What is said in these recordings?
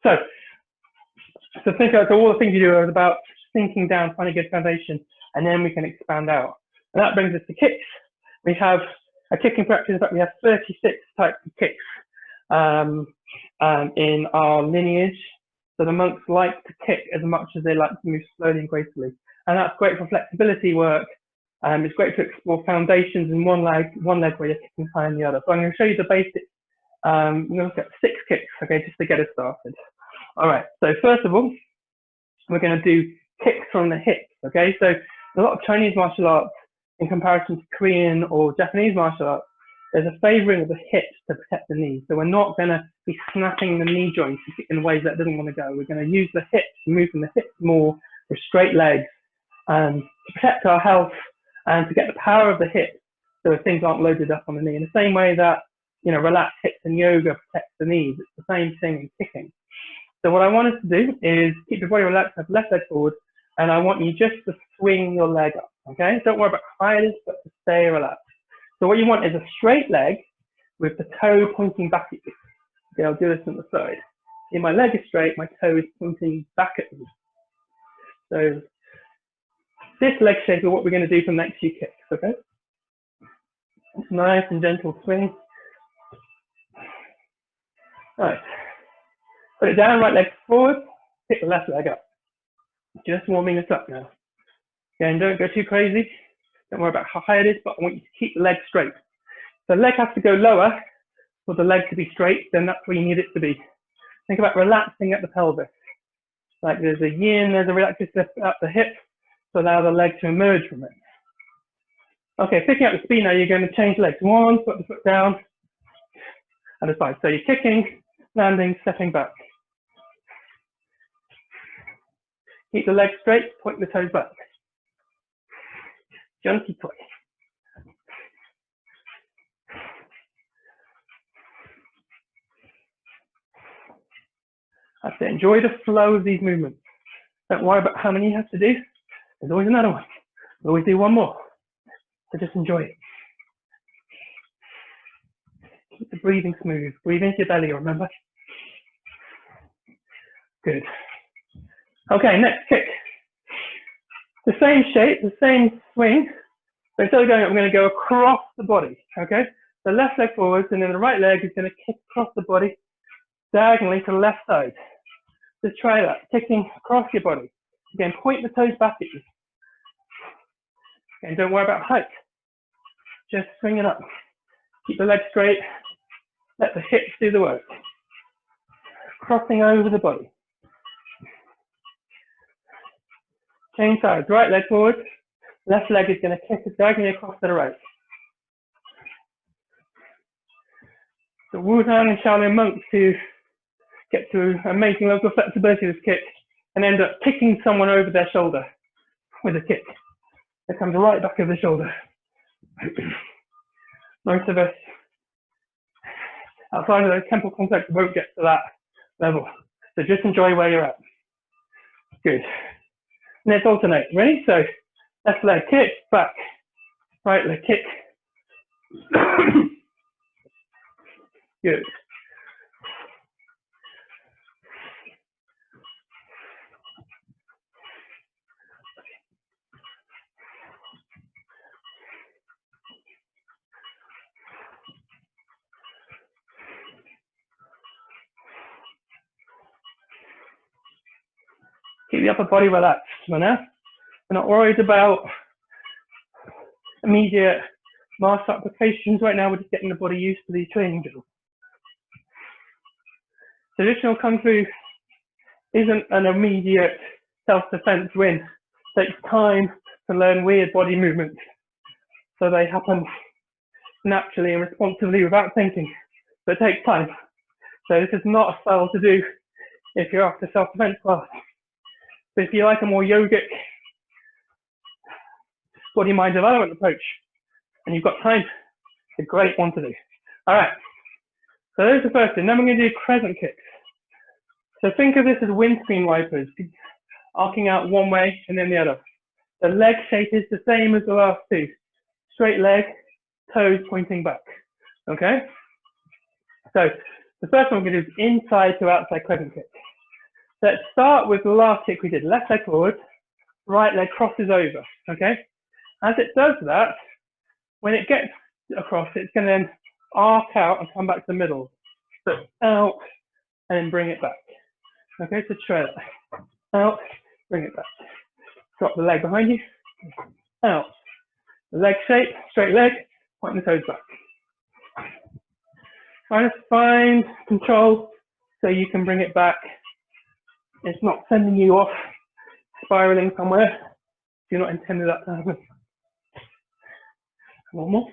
So think about all the things you do are about sinking down, finding a good foundation, and then we can expand out. And that brings us to kicks. We have a kicking practice. In fact, we have 36 types of kicks in our lineage. So the monks like to kick as much as they like to move slowly and gracefully. And that's great for flexibility work. It's great to explore foundations in one leg where you're kicking high in the other. So I'm going to show you the basics. I'm going to look at 6 kicks, okay, just to get us started. All right, so first of all, we're going to do kicks from the hips, okay? So a lot of Chinese martial arts, in comparison to Korean or Japanese martial arts, there's a favoring of the hips to protect the knees. So we're not going to be snapping the knee joints in ways that doesn't want to go. We're going to use the hips, move from the hips more with straight legs to protect our health and to get the power of the hips so things aren't loaded up on the knee. In the same way that, you know, relaxed hips in yoga protects the knees, it's the same thing in kicking. So what I want us to do is keep your body relaxed, have left leg forward, and I want you just to swing your leg up, okay? Don't worry about how high it is, but to stay relaxed. So what you want is a straight leg with the toe pointing back at you. Okay, I'll do this on the side. See, my leg is straight, my toe is pointing back at me. So this leg shape is what we're going to do for the next few kicks, okay? It's nice and gentle swing. All right. Put it down, right leg forward, pick the left leg up. Just warming us up now. Again, don't go too crazy. Don't worry about how high it is, but I want you to keep the leg straight. The leg has to go lower for the leg to be straight, then that's where you need it to be. Think about relaxing at the pelvis. Like there's a yin, there's a relaxation at the hip to allow the leg to emerge from it. Okay, picking up the speed now, you're going to change legs. One, put the foot down, and the side. So you're kicking, landing, stepping back. Keep the legs straight, point the toes back. Junkie toy. That's it. Enjoy the flow of these movements. Don't worry about how many you have to do. There's always another one. We'll always do one more. So just enjoy it. Keep the breathing smooth. Breathe into your belly, remember? Good. Okay, next kick. The same shape, the same swing, but instead of going up, I'm going to go across the body, okay? The left leg forwards, and then the right leg is going to kick across the body, diagonally to the left side. Just try that, kicking across your body. Again, point the toes back at you. And don't worry about height. Just swing it up. Keep the legs straight. Let the hips do the work. Crossing over the body. Change sides. Right leg forward. Left leg is going to kick diagonally across to the right. The Wudang and Shaolin monks who get to amazing local flexibility with this kick and end up kicking someone over their shoulder with a kick. It comes right back over the shoulder. Most of us, outside of the temple context, won't get to that level. So just enjoy where you're at. Good. Let's alternate. Ready? So left leg kick, back. Right leg kick. Good. Keep the upper body relaxed for now. We're not worried about immediate martial applications right now. We're just getting the body used to these training drills. Traditional Kung Fu isn't an immediate self-defense win. It takes time to learn weird body movements. So they happen naturally and responsively without thinking. So it takes time. So this is not a style to do if you're after self-defense class. But if you like a more yogic body-mind development approach and you've got time, it's a great one to do. All right, so there's the first thing. Then we're going to do crescent kicks. So think of this as windscreen wipers, arcing out one way and then the other. The leg shape is the same as the last two. Straight leg, toes pointing back, okay? So the first one we're going to do is inside to outside crescent kick. Let's start with the last kick we did. Left leg forward, right leg crosses over, okay? As it does that, when it gets across, it's going to then arc out and come back to the middle. So out, and then bring it back. Okay, so try that. Out, bring it back. Drop the leg behind you. Out. The leg shape, straight leg, point the toes back. Try to find control so you can bring it back. It's not sending you off, spiraling somewhere. You're not intended that to happen. One more.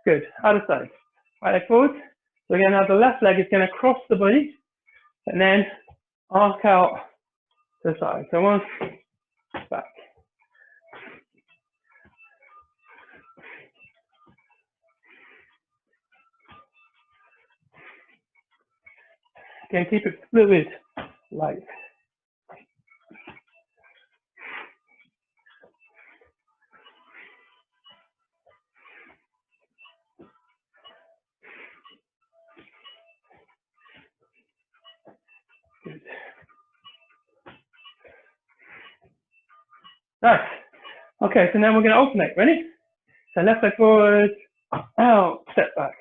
Good. Other side. Right leg forward. So again, now the left leg is going to cross the body and then arc out to the side. So one, back. Again, keep it fluid, light. Good. Nice. Okay, so now we're going to alternate. Ready? So left leg forward, out, step back.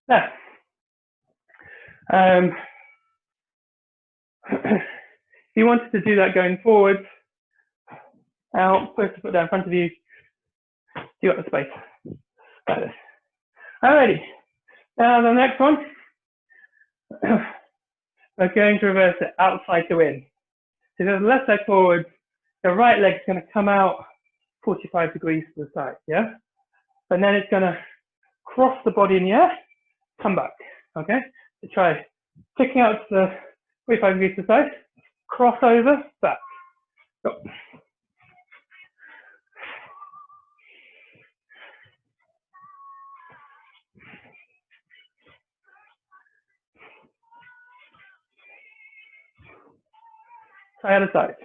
Now, if you wanted to do that going forward, out, push the foot down in front of you, you got the space. Like this. Alrighty. Now the next one, we're going to reverse it outside to in. So the left leg forward, the right leg is going to come out 45 degrees to the side, yeah? And then it's going to cross the body in the air, come back, okay? So try kicking out to the 45 degrees to the side, cross over, back. Go. Try other side.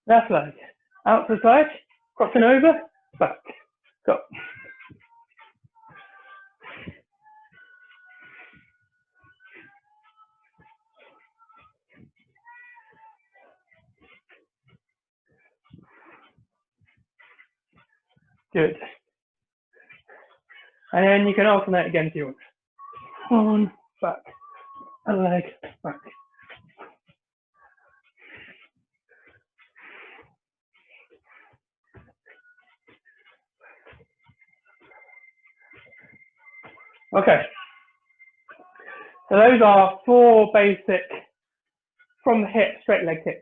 Left leg, out to the side, crossing over, back. Go. Good. And then you can alternate again if you want. One, back, a leg, back. Okay. So those are 4 basic from the hip straight leg kicks.